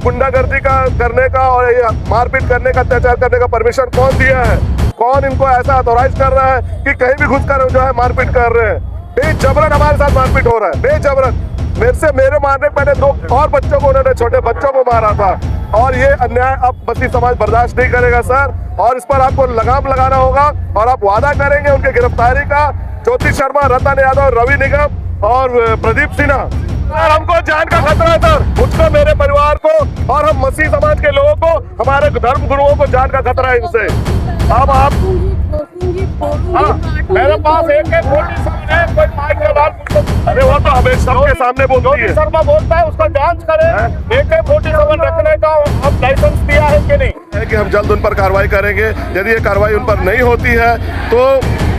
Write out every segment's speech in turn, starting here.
गुंडागर्दी का करने का और ये मारपीट करने का, अत्याचार करने का परमिशन कौन दिया है? कौन इनको ऐसा ऑथोराइज कर रहा है कि कहीं भी घुसकर जो है मारपीट कर रहे हैं? बेजबरन हमारे साथ मारपीट हो रहा है, बेजबरन। मेरे मारने के पहले 2 और बच्चों को, उन्होंने छोटे बच्चों को मारा था। और ये अन्याय अब मसीह समाज बर्दाश्त नहीं करेगा सर, और इस पर आपको लगाम लगाना होगा और आप वादा करेंगे उनकी गिरफ्तारी का। ज्योति शर्मा, रतन यादव, रवि निगम और प्रदीप सिन्हा। सर हमको जान का खतरा है सर, मुझको, मेरे परिवार को, और हम मसीह समाज के लोगों को, हमारे धर्म गुरुओं को जान का खतरा है इनसे। अब आप, मेरे पास AK-47 है, कोई माइक के बाद, अरे वो तो हमें सबके सामने बोलती है। शर्मा बोलता है, उसका जांच करें। AK-47 रखने का अब लाइसेंस दिया है कि नहीं है कि हम जल्द उन पर कार्रवाई करेंगे। यदि ये कार्रवाई उन पर नहीं होती है तो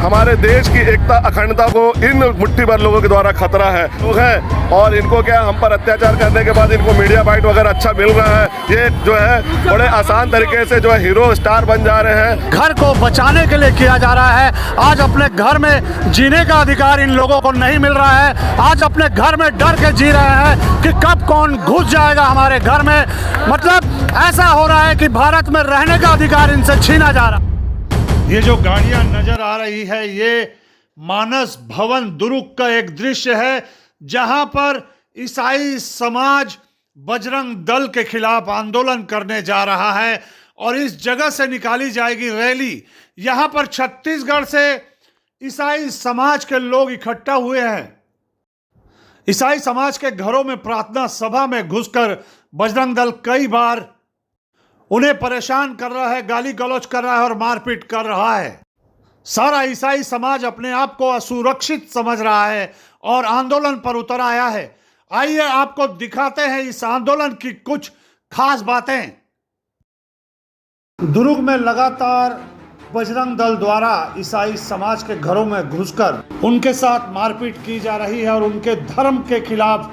हमारे देश की एकता, अखंडता को इन मुट्ठी भर लोगों के द्वारा खतरा है। लोग हैं और इनको क्या, हम पर अत्याचार करने के बाद इनको मीडिया बाइट वगैरह अच्छा मिल रहा है। ये जो है बड़े आसान तरीके से जो है हीरो स्टार बन जा रहे हैं। घर को बचाने के लिए किया जा रहा है। आज अपने घर में जीने का अधिकार इन लोगों को नहीं मिल रहा है। आज अपने घर में डर के जी रहे हैं कि कब कौन घुस जाएगा हमारे घर में। मतलब ऐसा हो रहा है कि भारत में रहने का अधिकार इनसे छीना जा रहा है। ये जो गाड़ियां नजर आ रही है, ये मानस भवन दुर्ग का एक दृश्य है, जहां पर ईसाई समाज बजरंग दल के खिलाफ आंदोलन करने जा रहा है और इस जगह से निकाली जाएगी रैली। यहां पर छत्तीसगढ़ से ईसाई समाज के लोग इकट्ठा हुए हैं। ईसाई समाज के घरों में प्रार्थना सभा में घुसकर बजरंग दल कई बार उन्हें परेशान कर रहा है, गाली गलौज कर रहा है और मारपीट कर रहा है। सारा ईसाई समाज अपने आप को असुरक्षित समझ रहा है और आंदोलन पर उतर आया है। आइए आपको दिखाते हैं इस आंदोलन की कुछ खास बातें। दुर्ग में लगातार बजरंग दल द्वारा ईसाई समाज के घरों में घुसकर उनके साथ मारपीट की जा रही है और उनके धर्म के खिलाफ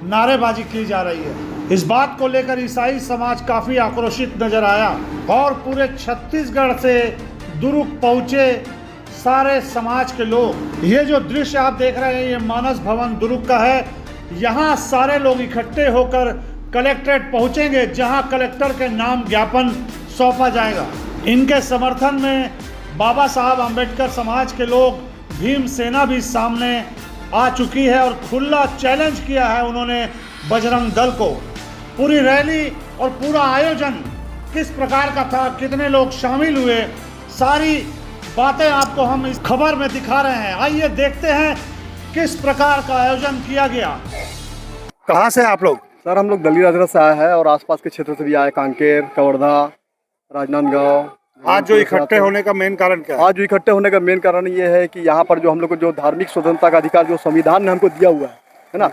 नारेबाजी की जा रही है। इस बात को लेकर ईसाई समाज काफी आक्रोशित नजर आया और पूरे छत्तीसगढ़ से दुर्ग पहुंचे सारे समाज के लोग। ये जो दृश्य आप देख रहे हैं, ये मानस भवन दुर्ग का है। यहाँ सारे लोग इकट्ठे होकर कलेक्ट्रेट पहुंचेंगे, जहां कलेक्टर के नाम ज्ञापन सौंपा जाएगा। इनके समर्थन में बाबा साहब अंबेडकर समाज के लोग, भीम सेना भी सामने आ चुकी है और खुला चैलेंज किया है उन्होंने बजरंग दल को। पूरी रैली और पूरा आयोजन किस प्रकार का था, कितने लोग शामिल हुए, सारी बातें आपको हम इस खबर में दिखा रहे हैं। आइए देखते हैं किस प्रकार का आयोजन किया गया। कहाँ से आप लोग? सर हम लोग दलीराजगढ़ से आए हैं और आसपास के क्षेत्र से भी आए, कांकेर, कवर्धा, राजनांदगांव। आज जो इकट्ठे होने का मेन कारण क्या है? आज जो इकट्ठे होने का मेन कारण ये है कि यहाँ पर जो हम लोग को जो धार्मिक स्वतंत्रता का अधिकार जो संविधान ने हमको दिया हुआ है ना,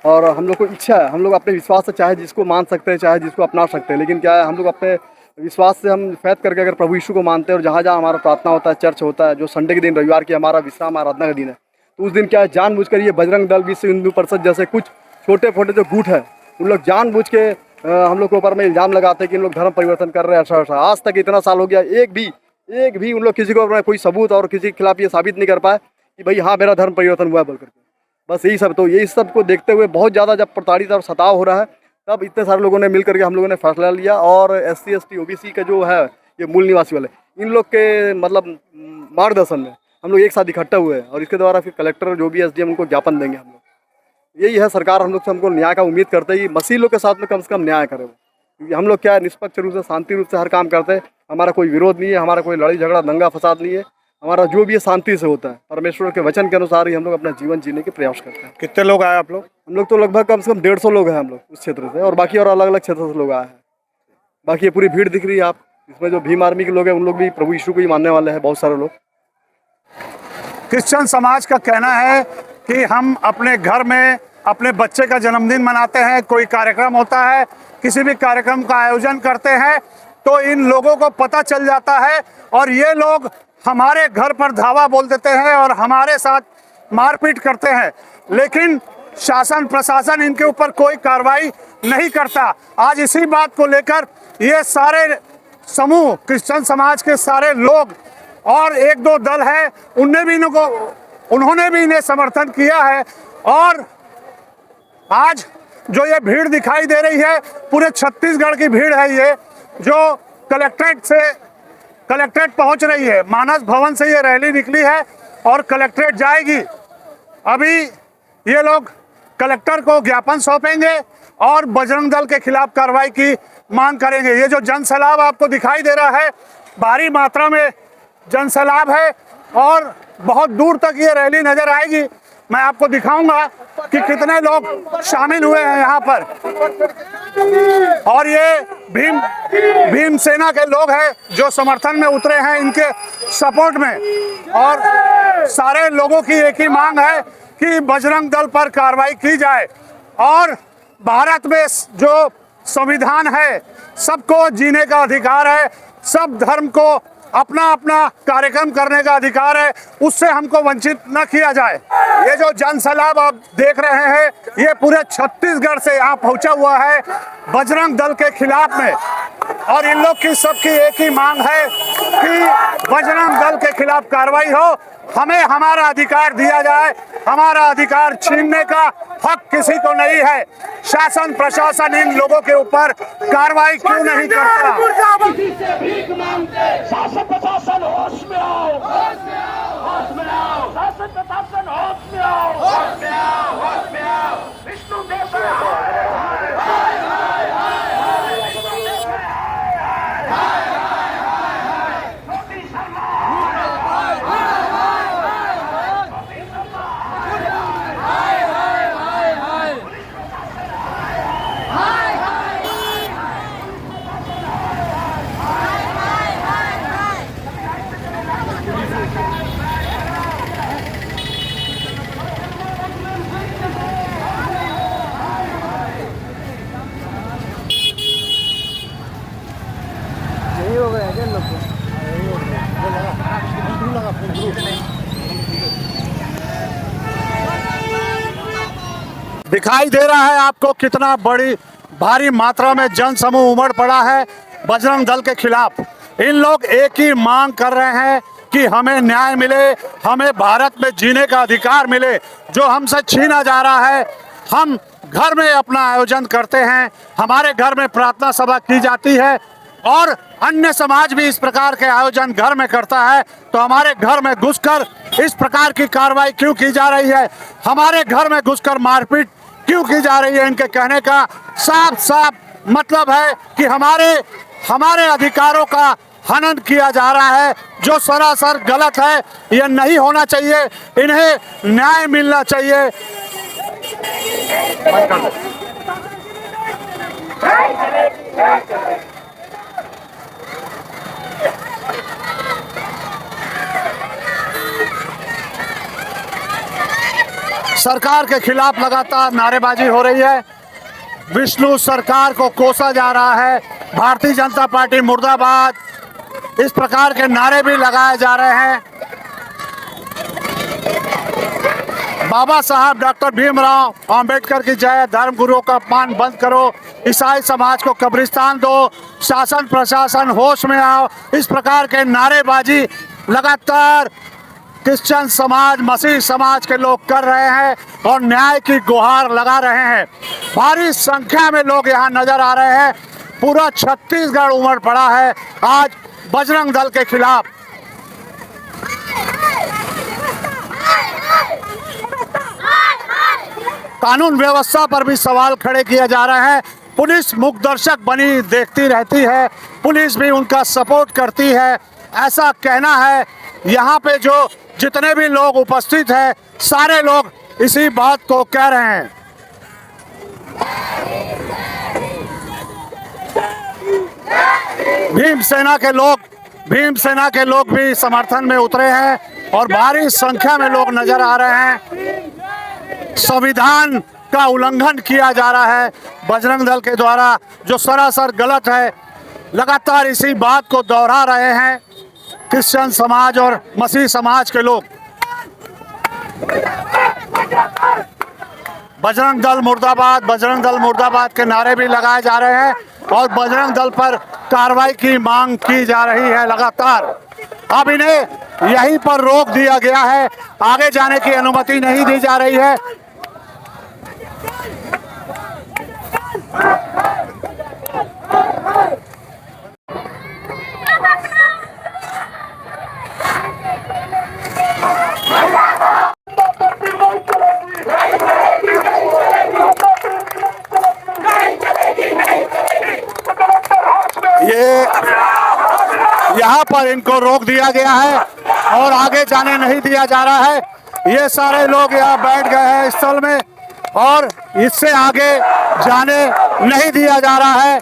और हम लोग को इच्छा है, हम लोग अपने विश्वास से चाहे जिसको मान सकते हैं, चाहे जिसको अपना सकते हैं, लेकिन क्या है, हम लोग अपने विश्वास से हम फैद करके अगर प्रभु यीशु को मानते हैं और जहाँ जहाँ हमारा प्रार्थना होता है, चर्च होता है, जो संडे के दिन, रविवार की हमारा विश्राम आराधना का दिन है, तो उस दिन क्या है, जानबूझकर ये बजरंग दल, विश्व हिंदू परिषद जैसे कुछ छोटे छोटे जो गुट है, उन लोग जानबूझ के हम लोग के ऊपर में इल्ज़ाम लगाते हैं कि इन लोग धर्म परिवर्तन कर रहे हैं। ऐसा आज तक इतना साल हो गया, एक भी उन लोग किसी को कोई सबूत और किसी के खिलाफ ये साबित नहीं कर पाए कि भाई हाँ मेरा धर्म परिवर्तन हुआ है बोल करके। बस यही सब, तो यही सब को देखते हुए बहुत ज़्यादा जब प्रताड़ित और सताव हो रहा है, तब इतने सारे लोगों ने मिल करके हम लोगों ने फैसला लिया और SC ST OBC का जो है ये मूल निवासी वाले, इन लोग के मतलब मार्गदर्शन में हम लोग एक साथ इकट्ठा हुए हैं और इसके द्वारा फिर कलेक्टर जो भी SDM उनको ज्ञापन देंगे। हम लोग यही है, सरकार हम लोग से हमको न्याय का उम्मीद करते हैं कि मसीह लोग के साथ में कम से कम न्याय करे, क्योंकि हम लोग क्या है, निष्पक्ष रूप से, शांति रूप से हर काम करते हैं। हमारा कोई विरोध नहीं है, हमारा कोई लड़ाई झगड़ा दंगा फसाद नहीं है, हमारा जो भी है शांति से होता है। परमेश्वर के वचन के अनुसार ही हम लोग अपना जीवन जीने के प्रयास करते हैं। कितने लोग आए आप लोग? हम लोग तो लगभग कम से कम 150 लोग हैं हम लोग उस क्षेत्र से, और बाकी और अलग अलग क्षेत्र से लोग आए हैं। बाकी ये पूरी भीड़ दिख रही है आप, इसमें जो भीम आर्मी के लोग हैं उन लोग भी प्रभु यीशु को ही मानने वाले हैं, बहुत सारे लोग। क्रिश्चियन समाज का कहना है कि हम अपने घर में अपने बच्चे का जन्मदिन मनाते हैं, कोई कार्यक्रम होता है, किसी भी कार्यक्रम का आयोजन करते हैं, तो इन लोगों को पता चल जाता है और ये लोग हमारे घर पर धावा बोल देते हैं और हमारे साथ मारपीट करते हैं, लेकिन शासन प्रशासन इनके ऊपर कोई कार्रवाई नहीं करता। आज इसी बात को लेकर ये सारे समूह, क्रिश्चियन समाज के सारे लोग और एक दो दल है, उन्होंने भी इन्हें समर्थन किया है और आज जो ये भीड़ दिखाई दे रही है पूरे छत्तीसगढ़ की भीड़ है ये, जो कलेक्ट्रेट पहुंच रही है। मानस भवन से ये रैली निकली है और कलेक्ट्रेट जाएगी। अभी ये लोग कलेक्टर को ज्ञापन सौंपेंगे और बजरंग दल के खिलाफ कार्रवाई की मांग करेंगे। ये जो जनसैलाब आपको दिखाई दे रहा है, भारी मात्रा में जनसैलाब है और बहुत दूर तक ये रैली नजर आएगी। मैं आपको दिखाऊंगा कि कितने लोग शामिल हुए हैं यहाँ पर। और ये भीम सेना के लोग हैं जो समर्थन में उतरे हैं इनके सपोर्ट में। और सारे लोगों की एक ही मांग है कि बजरंग दल पर कार्रवाई की जाए और भारत में जो संविधान है, सबको जीने का अधिकार है, सब धर्म को अपना अपना कार्यक्रम करने का अधिकार है, उससे हमको वंचित न किया जाए। ये जो जनसैलाब आप देख रहे हैं ये पूरे छत्तीसगढ़ से यहाँ पहुंचा हुआ है बजरंग दल के खिलाफ में। और इन लोग की सबकी एक ही मांग है कि बजरंग दल के खिलाफ कार्रवाई हो, हमें हमारा अधिकार दिया जाए। हमारा अधिकार छीनने का हक किसी को नहीं है। शासन प्रशासन इन लोगों के ऊपर कार्रवाई क्यों नहीं करता? शासन प्रशासन होश में आओ, होश में आओ, होश में आओ, शासन प्रशासन होश में आओ, होश में आओ, होश में आओ। विष्णु देव दिखाई दे रहा है आपको कितना बड़ी भारी मात्रा में जन समूह उमड़ पड़ा है बजरंग दल के खिलाफ। इन लोग एक ही मांग कर रहे हैं कि हमें न्याय मिले, हमें भारत में जीने का अधिकार मिले, जो हमसे छीना जा रहा है। हम घर में अपना आयोजन करते हैं, हमारे घर में प्रार्थना सभा की जाती है और अन्य समाज भी इस प्रकार के आयोजन घर में करता है, तो हमारे घर में घुसकर इस प्रकार की कार्रवाई क्यों की जा रही है? हमारे घर में घुसकर मारपीट क्यों की जा रही है? इनके कहने का साफ साफ मतलब है कि हमारे अधिकारों का हनन किया जा रहा है, जो सरासर गलत है। यह नहीं होना चाहिए, इन्हें न्याय मिलना चाहिए। सरकार के खिलाफ लगातार नारेबाजी हो रही है। विष्णु सरकार को कोसा जा रहा है, भारतीय जनता पार्टी मुर्दाबाद, इस प्रकार के नारे भी लगाए जा रहे हैं। बाबा साहब डॉक्टर भीमराव अंबेडकर की जय, धर्म गुरुओं का अपमान बंद करो, ईसाई समाज को कब्रिस्तान दो, शासन प्रशासन होश में आओ, इस प्रकार के नारेबाजी लगातार क्रिश्चियन समाज, मसीह समाज के लोग कर रहे हैं और न्याय की गुहार लगा रहे हैं। भारी संख्या में लोग यहाँ नजर आ रहे हैं। पूरा छत्तीसगढ़ उमड़ पड़ा है आज बजरंग दल के खिलाफ। कानून व्यवस्था पर भी सवाल खड़े किए जा रहे हैं। पुलिस मुखदर्शक बनी देखती रहती है, पुलिस भी उनका सपोर्ट करती है, ऐसा कहना है। यहाँ पे जो जितने भी लोग उपस्थित हैं, सारे लोग इसी बात को कह रहे हैं। भीमसेना के लोग भी समर्थन में उतरे हैं और भारी संख्या में लोग नजर आ रहे हैं। संविधान का उल्लंघन किया जा रहा है बजरंग दल के द्वारा, जो सरासर गलत है। लगातार इसी बात को दोहरा रहे हैं क्रिश्चियन समाज और मसीह समाज के लोग। बजरंग दल मुर्दाबाद, बजरंग दल मुर्दाबाद के नारे भी लगाए जा रहे हैं और बजरंग दल पर कार्रवाई की मांग की जा रही है लगातार। अब इन्हें यहीं पर रोक दिया गया है, आगे जाने की अनुमति नहीं दी जा रही है। ये यहाँ पर इनको रोक दिया गया है और आगे जाने नहीं दिया जा रहा है। ये सारे लोग यहाँ बैठ गए हैं स्थल में और इससे आगे जाने नहीं दिया जा रहा है।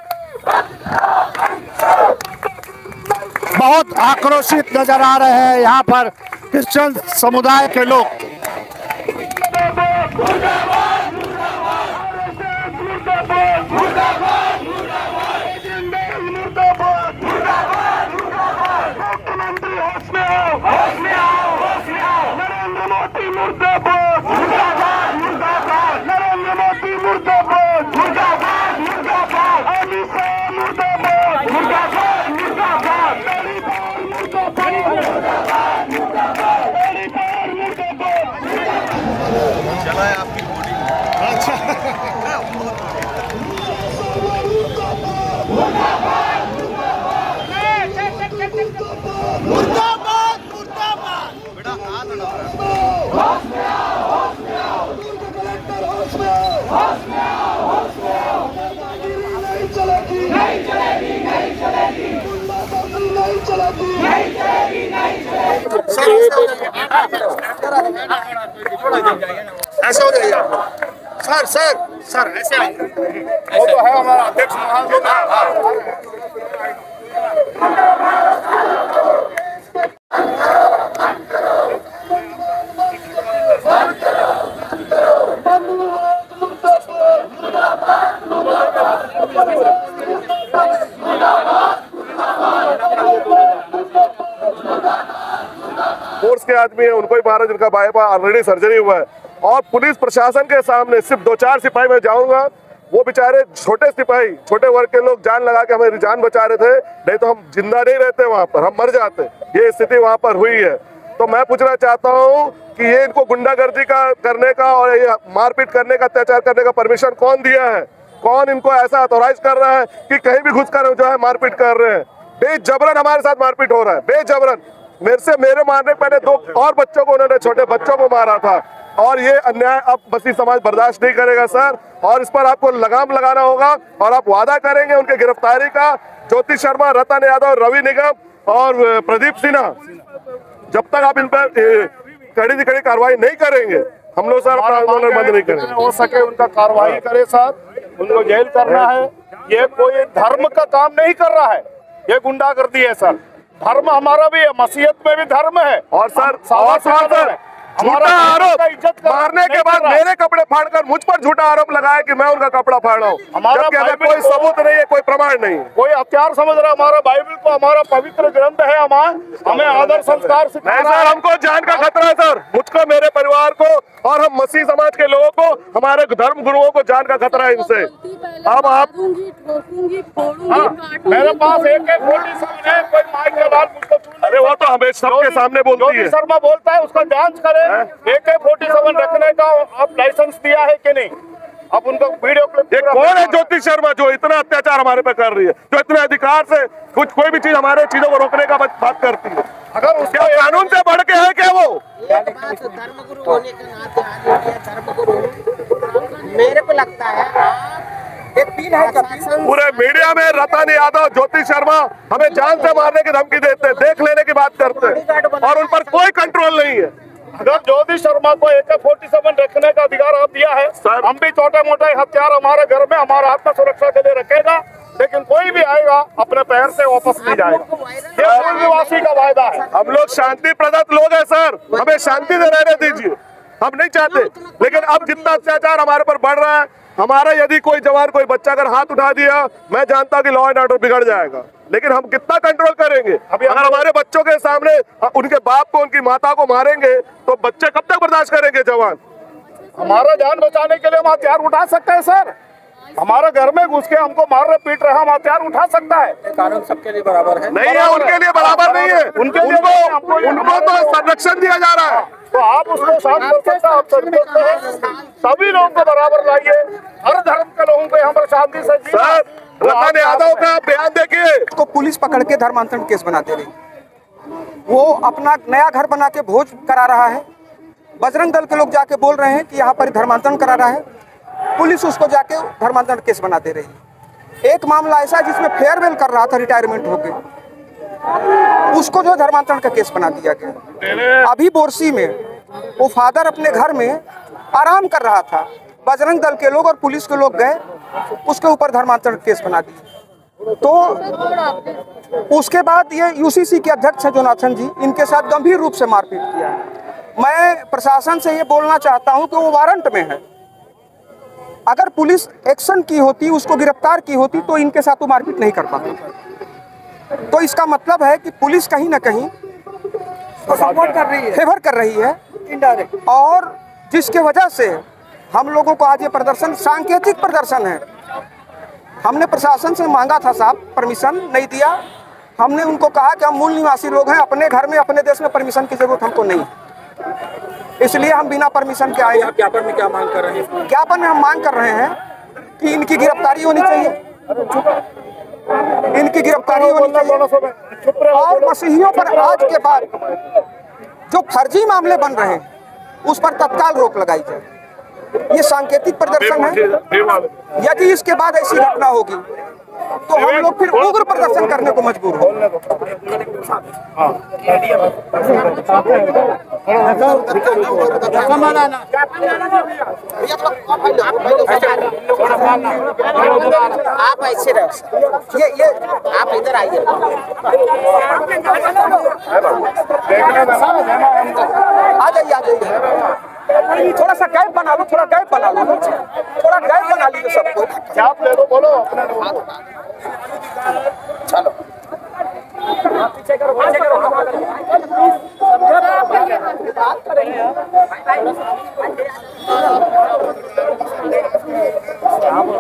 बहुत आक्रोशित नजर आ रहे हैं यहाँ पर क्रिश्चियन समुदाय के लोग। ऐसे हो जाइए आप लोग। सर ऐसे आइए। वो तो है हमारा अध्यक्ष फोर्स के आदमी है, उनको ही मारा जिनका बाईपास ऑलरेडी सर्जरी हुआ है। और पुलिस प्रशासन के सामने सिर्फ 2-4 सिपाही मैं जाऊंगा, वो बेचारे छोटे सिपाही, छोटे वर्ग के लोग जान लगा के हमारी जान बचा रहे थे, नहीं तो हम जिंदा नहीं रहते, वहां पर हम मर जाते। ये स्थिति वहां पर हुई है। तो मैं पूछना चाहता हूँ कि ये इनको गुंडागर्दी का करने का और ये मारपीट करने का, अत्याचार करने का परमिशन कौन दिया है? कौन इनको ऐसा ऑथोराइज कर रहा है कि कहीं भी घुसकर जो है मारपीट कर रहे हैं? बेजबरन हमारे साथ मारपीट हो रहा है, बेजबरन। मेरे मारने पहले 2 और बच्चों को, उन्होंने छोटे बच्चों को मारा था। और ये अन्याय अब मसीह समाज बर्दाश्त नहीं करेगा सर, और इस पर आपको लगाम लगाना होगा और आप वादा करेंगे उनके गिरफ्तारी का। ज्योति शर्मा, रतन यादव, रवि निगम और प्रदीप सिन्हा, जब तक आप इन पर कड़ी से कड़ी कार्रवाई नहीं करेंगे, हम लोग सर अपना आंदोलन बंद नहीं करेंगे। हो सके उनका कार्रवाई करे सर, उनको जेल करना है। ये कोई धर्म का काम नहीं कर रहा है, ये गुंडागर्दी है सर। धर्म हमारा भी है, मसीहत में भी धर्म है। और सर झूठा आरोप मारने के बाद मेरे कपड़े फाड़कर मुझ पर झूठा आरोप लगाया कि मैं उनका कपड़ा फाड़ रहा हूँ, जबकि अगर कोई सबूत नहीं है, कोई प्रमाण नहीं है। कोई हथियार समझ रहा है। हमारा बाइबल को हमारा पवित्र ग्रंथ है, हमें आदर संस्कार सिखाना है। हमको जान का खतरा है सर, मुझको, मेरे परिवार को, और हम मसीह समाज के लोगों को, हमारे धर्म गुरुओं को जान का खतरा है इनसे। अब आप मेरे पास AK-47 है, कोई माइक के बाद मुझको, अरे वो तो हमें सबके सामने बोलती है। शर्मा बोलता है, उसका जांच करें। AK-47 रखने का आप लाइसेंस दिया है कि नहीं? अब उनको वीडियो क्लिप। ये कौन है ज्योति शर्मा जो इतना अत्याचार हमारे पे कर रही है, जो इतने अधिकार से कोई भी चीज हमारे चीजों को रोकने का बात करती है? अगर उसका कानून से बढ़ के है क्या वो? धर्मगुरु होने के नाते आज ये धर्मगुरु मेरे को लगता है पूरे मीडिया में रतन यादव, ज्योति शर्मा हमें जान से मारने की धमकी देते, देख लेने की बात करते, और उन पर कोई कंट्रोल नहीं है। अगर ज्योति शर्मा को AK-47 रखने का अधिकार आप दिया है, हम भी छोटे मोटे हथियार हमारे घर में हमारा आत्म सुरक्षा के लिए रखेगा, लेकिन कोई भी आएगा अपने पैर से वापस नहीं जाएगा। ये मूल निवासी का वायदा है। हम लोग शांति प्रदत्त लोग हैं सर, हमें शांति से रहने दीजिए, हम नहीं चाहते। लेकिन अब जितना अत्याचार हमारे पर बढ़ रहा है, हमारा यदि कोई जवान, कोई बच्चा अगर हाथ उठा दिया, मैं जानता हूँ कि लॉ एंड ऑर्डर बिगड़ जाएगा। लेकिन हम कितना कंट्रोल करेंगे? अगर हमारे बच्चों के सामने उनके बाप को, उनकी माता को मारेंगे, तो बच्चे कब तक बर्दाश्त करेंगे? जवान हमारा जान बचाने के लिए हम हथियार उठा सकते हैं सर। हमारे घर में घुस के हमको मार रहे, पीट रहे, हम हथियार उठा सकता है। कानून सबके लिए बराबर है। नहीं है, उनके लिए बराबर नहीं है। उनको तो संरक्षण दिया जा रहा है। तो आप उसको साथ कर सकते हैं, सभी लोगों को बराबर लाइए। हर धर्म के लोगों को हम शांति से जीना। सर रतन यादव का आप बयान देखिए। को पुलिस पकड़ के धर्मांतरण केस बना दे रही। वो अपना नया घर बना के भोज करा रहा है। बजरंग दल के लोग जाके बोल रहे हैं कि यहाँ पर धर्मांतरण करा रहा है, पुलिस उसको जाके धर्मांतरण केस बना दे रही है। एक मामला ऐसा जिसमें फेयरवेल कर रहा था रिटायरमेंट होके, उसको जो धर्मांतरण का केस बना दिया गया। अभी बोरसी में वो फादर अपने घर में आराम कर रहा था, बजरंग दल के लोग और पुलिस के लोग गए, उसके ऊपर धर्मांतरण केस बना दिए। तो उसके बाद ये यूसीसी के अध्यक्ष है जोनाथन जी, इनके साथ गंभीर रूप से मारपीट किया है। मैं प्रशासन से ये बोलना चाहता हूं कि वो वारंट में है, अगर पुलिस एक्शन की होती, उसको गिरफ्तार की होती, तो इनके साथ वो मारपीट नहीं कर पाता। तो इसका मतलब है कि पुलिस कहीं ना कहीं सपोर्ट कर रही है, फेवर कर रही है इनडायरेक्ट, और जिसके वजह से हम लोगों को आज ये प्रदर्शन सांकेतिक प्रदर्शन है। हमने प्रशासन से मांगा था साहब, परमिशन नहीं दिया। हमने उनको कहा कि हम मूल निवासी लोग हैं, अपने घर में अपने देश में परमिशन की जरूरत हमको नहीं, इसलिए हम बिना परमिशन के आए हैं। ज्ञापन में क्या मांग कर रहे हैं? ज्ञापन में हम मांग कर रहे हैं कि इनकी गिरफ्तारी होनी चाहिए, इनकी गिरफ्तारी होनी चाहिए, और मसीहियों पर आज के बाद जो फर्जी मामले बन रहे हैं उस पर तत्काल रोक लगाई जाए। ये सांकेतिक प्रदर्शन है। यदि इसके बाद ऐसी घटना होगी तो हम लोग फिर उग्र प्रदर्शन करने को मजबूर होंगे। आप ऐसे रहो, ये आप इधर आइए। आ जाइए, आ जाइए। थोड़ा सा गैप बना लो, थोड़ा गैप बना लो, थोड़ा गैप बना लीजिए सबको। आप ले लो, बोलो। चलो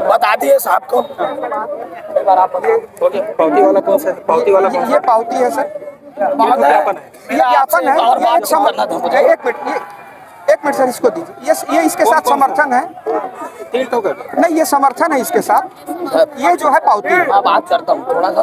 बता दिए साहब को। पावती वाला कौन सा है? पावती वाला कौन सा? ये पावती है सर, ये ज्ञापन है। एक मिनट सर, इसको दीजिए। ये इसके साथ समर्थन है, नहीं ये समर्थन है इसके साथ। ये जो है पावती है। बात करता हूँ थोड़ा सा।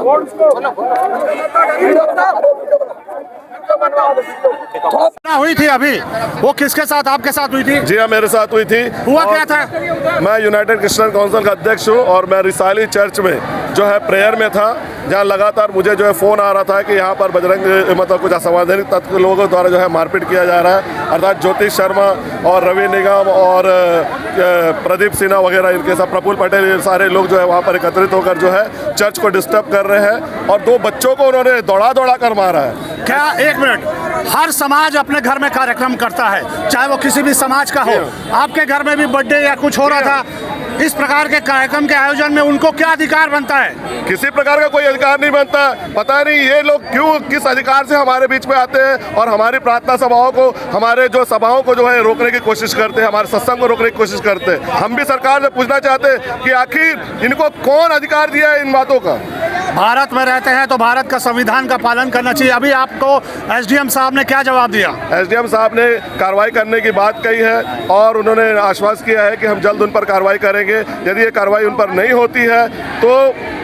हुई थी अभी, वो किसके साथ, आपके साथ हुई थी? जी हाँ, मेरे साथ हुई थी। हुआ और क्या था? मैं यूनाइटेड क्रिश्चियन काउंसिल का अध्यक्ष हूँ और मैं रिसाली चर्च में जो है प्रेयर में था, जहाँ लगातार मुझे जो है फ़ोन आ रहा था कि यहाँ पर बजरंग मतलब कुछ असंवैधानिक तत्व लोगों द्वारा जो है मारपीट किया जा रहा है। अर्थात ज्योतिष शर्मा और रवि निगम और प्रदीप सिन्हा वगैरह, इनके साथ प्रफुल्ल पटेल, ये सारे लोग जो है वहाँ पर एकत्रित होकर जो है चर्च को डिस्टर्ब कर रहे हैं और 2 बच्चों को उन्होंने दौड़ा दौड़ा कर मारा है। क्या, एक मिनट, हर समाज अपने घर में कार्यक्रम करता है, चाहे वो किसी भी समाज का हो। आपके घर में भी बर्थडे या कुछ हो रहा था, इस प्रकार के कार्यक्रम के आयोजन में उनको क्या अधिकार बनता है? किसी प्रकार का कोई अधिकार नहीं बनता। पता नहीं ये लोग क्यों, किस अधिकार से हमारे बीच में आते हैं और हमारी प्रार्थना सभाओं को, हमारे जो सभाओं को जो है रोकने की कोशिश करते हैं, हमारे सत्संग को रोकने की कोशिश करते हैं। हम भी सरकार से पूछना चाहते हैं कि आखिर इनको कौन अधिकार दिया है इन बातों का? भारत में रहते हैं तो भारत का संविधान का पालन करना चाहिए। अभी आपको एसडीएम साहब ने क्या जवाब दिया? एसडीएम साहब ने कार्रवाई करने की बात कही है और उन्होंने आश्वासन किया है कि हम जल्द उन पर कार्रवाई करेंगे। यदि ये कार्रवाई उन पर नहीं होती है तो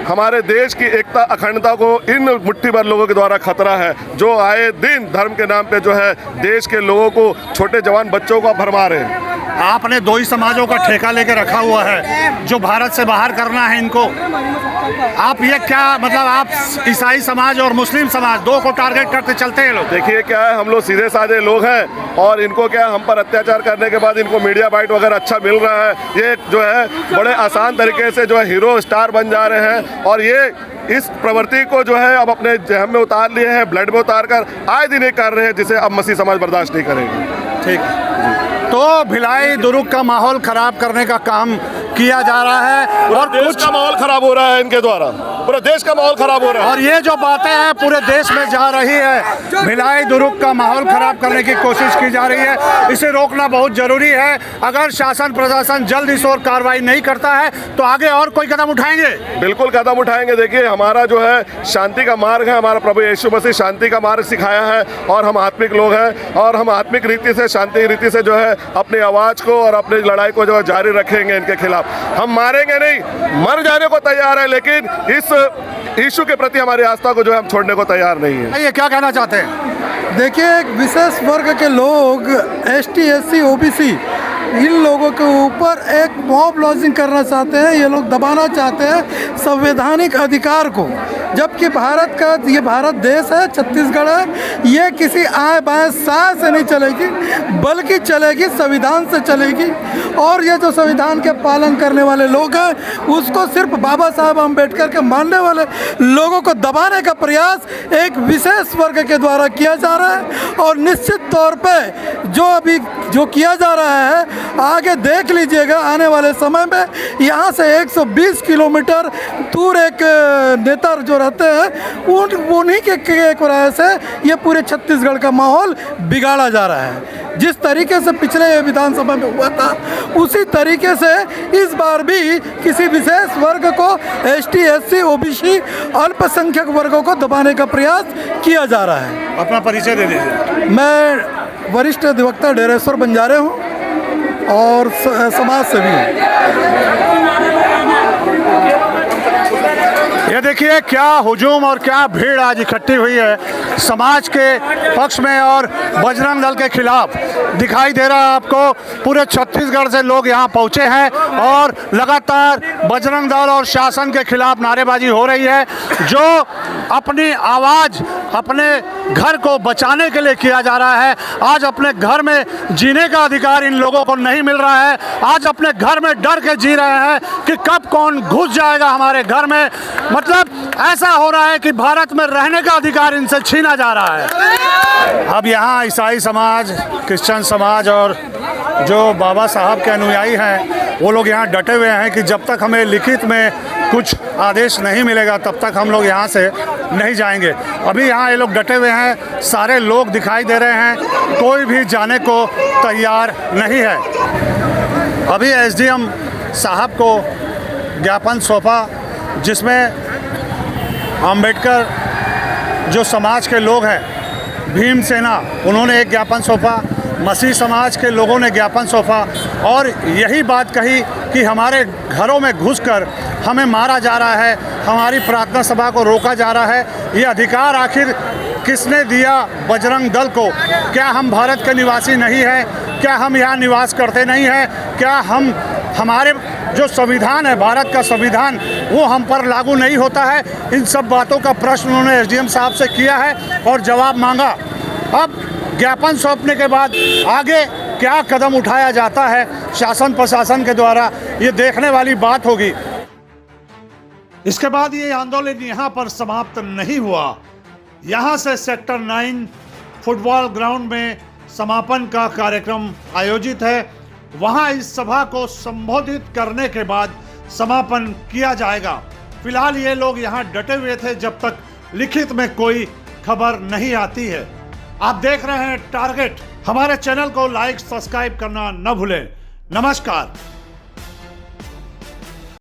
हमारे देश की एकता अखंडता को इन मुट्ठी भर लोगों के द्वारा खतरा है, जो आए दिन धर्म के नाम पे जो है देश के लोगों को, छोटे जवान बच्चों को भरमा रहे हैं। आपने 2 ही समाजों का ठेका लेके रखा हुआ है जो भारत से बाहर करना है इनको। आप ये क्या मतलब, आप ईसाई समाज और मुस्लिम समाज 2 को टारगेट करते चलते हैं लोग? देखिए क्या है, हम लोग सीधे साधे लोग हैं और इनको क्या हम पर अत्याचार करने के बाद इनको मीडिया बाइट वगैरह अच्छा मिल रहा है। ये जो है बड़े आसान तरीके से जो है हीरो स्टार बन जा रहे हैं और ये इस प्रवृत्ति को जो है अब अपने जहन में उतार लिए हैं, ब्लड में उतार कर आए दिन ये कर रहे हैं, जिसे अब मसीह समाज बर्दाश्त नहीं करेंगे। ठीक है, तो भिलाई दुरुक का माहौल खराब करने का काम किया जा रहा है और देश का माहौल खराब हो रहा है इनके द्वारा। पूरे देश का माहौल खराब हो रहा है। और ये जो बातें हैं पूरे देश में जा रही है, भिलाई दुरुक का माहौल खराब करने की कोशिश की जा रही है, इसे रोकना बहुत जरूरी है। अगर शासन प्रशासन जल्द इस ओर कार्रवाई नहीं करता है तो आगे और कोई कदम उठाएंगे। बिल्कुल कदम उठाएंगे। देखिए, हमारा जो है शांति का मार्ग है, हमारा प्रभु यीशु मसीह शांति का मार्ग सिखाया है और हम आत्मिक लोग हैं और हम आत्मिक रीति से, शांति रीति से जो है अपनी आवाज को और अपनी लड़ाई को जो है जारी रखेंगे। इनके खिलाफ हम मारेंगे नहीं, मर जाने को तैयार है, लेकिन इस यीशु के प्रति हमारी आस्था को जो है हम छोड़ने को तैयार नहीं है। ये क्या कहना चाहते हैं? देखिए, एक विशेष वर्ग के लोग ST SC OBC इन लोगों के ऊपर एक मॉब लॉन्चिंग करना चाहते हैं। ये लोग दबाना चाहते हैं संवैधानिक अधिकार को, जबकि भारत का ये भारत देश है, छत्तीसगढ़ है, ये किसी आए बाएं साय से नहीं चलेगी, बल्कि चलेगी संविधान से चलेगी। और ये जो संविधान के पालन करने वाले लोग हैं उसको सिर्फ बाबा साहब अम्बेडकर के मानने वाले लोगों को दबाने का प्रयास एक विशेष वर्ग के द्वारा किया जा रहा है। और निश्चित तौर पे जो अभी जो किया जा रहा है, आगे देख लीजिएगा आने वाले समय में यहाँ से 120 किलोमीटर दूर एक नेता जो रहते हैं उन्हीं के वजह से ये पूरे छत्तीसगढ़ का माहौल बिगाड़ा जा रहा है। जिस तरीके से पिछले विधानसभा में हुआ था उसी तरीके से इस बार भी किसी विशेष वर्ग को ST SC OBC अल्पसंख्यक वर्गों को दबाने का प्रयास किया जा रहा है। अपना परिचय दे दीजिए। मैं वरिष्ठ अधिवक्ता डेरेश्वर बंजारे हूँ और समाज सेवी हूँ। ये देखिए क्या हुजूम और क्या भीड़ आज इकट्ठी हुई है समाज के पक्ष में और बजरंग दल के खिलाफ। दिखाई दे रहा है आपको, पूरे छत्तीसगढ़ से लोग यहाँ पहुँचे हैं और लगातार बजरंग दल और शासन के खिलाफ नारेबाजी हो रही है। जो अपनी आवाज़ अपने घर को बचाने के लिए किया जा रहा है, आज अपने घर में जीने का अधिकार इन लोगों को नहीं मिल रहा है। आज अपने घर में डर के जी रहे हैं कि कब कौन घुस जाएगा हमारे घर में। मतलब ऐसा हो रहा है कि भारत में रहने का अधिकार इनसे छीना जा रहा है। अब यहाँ ईसाई समाज, क्रिश्चियन समाज और जो बाबा साहब के अनुयायी हैं वो लोग यहाँ डटे हुए हैं कि जब तक हमें लिखित में कुछ आदेश नहीं मिलेगा तब तक हम लोग यहाँ से नहीं जाएंगे। अभी यहाँ ये लोग डटे हुए हैं, सारे लोग दिखाई दे रहे हैं, कोई भी जाने को तैयार नहीं है। अभी SDM साहब को ज्ञापन सौंपा जिसमें अम्बेडकर जो समाज के लोग हैं, भीम सेना, उन्होंने एक ज्ञापन सौंपा, मसीह समाज के लोगों ने ज्ञापन सौंपा और यही बात कही कि हमारे घरों में घुसकर हमें मारा जा रहा है, हमारी प्रार्थना सभा को रोका जा रहा है। ये अधिकार आखिर किसने दिया बजरंग दल को? क्या हम भारत के निवासी नहीं हैं? क्या हम यहाँ निवास करते नहीं हैं? क्या हमारे जो संविधान है, भारत का संविधान, वो हम पर लागू नहीं होता है? इन सब बातों का प्रश्न उन्होंने SDM साहब से किया है और जवाब मांगा। अब ज्ञापन सौंपने के बाद आगे क्या कदम उठाया जाता है शासन प्रशासन के द्वारा, ये देखने वाली बात होगी। इसके बाद ये आंदोलन यहाँ पर समाप्त नहीं हुआ। यहाँ से सेक्टर 9 फुटबॉल ग्राउंड में समापन का कार्यक्रम आयोजित है। वहाँ इस सभा को संबोधित करने के बाद समापन किया जाएगा। फिलहाल ये लोग यहाँ डटे हुए थे जब तक लिखित में कोई खबर नहीं आती है। आप देख रहे हैं टारगेट। हमारे चैनल को लाइक सब्सक्राइब करना न भूलें। नमस्कार।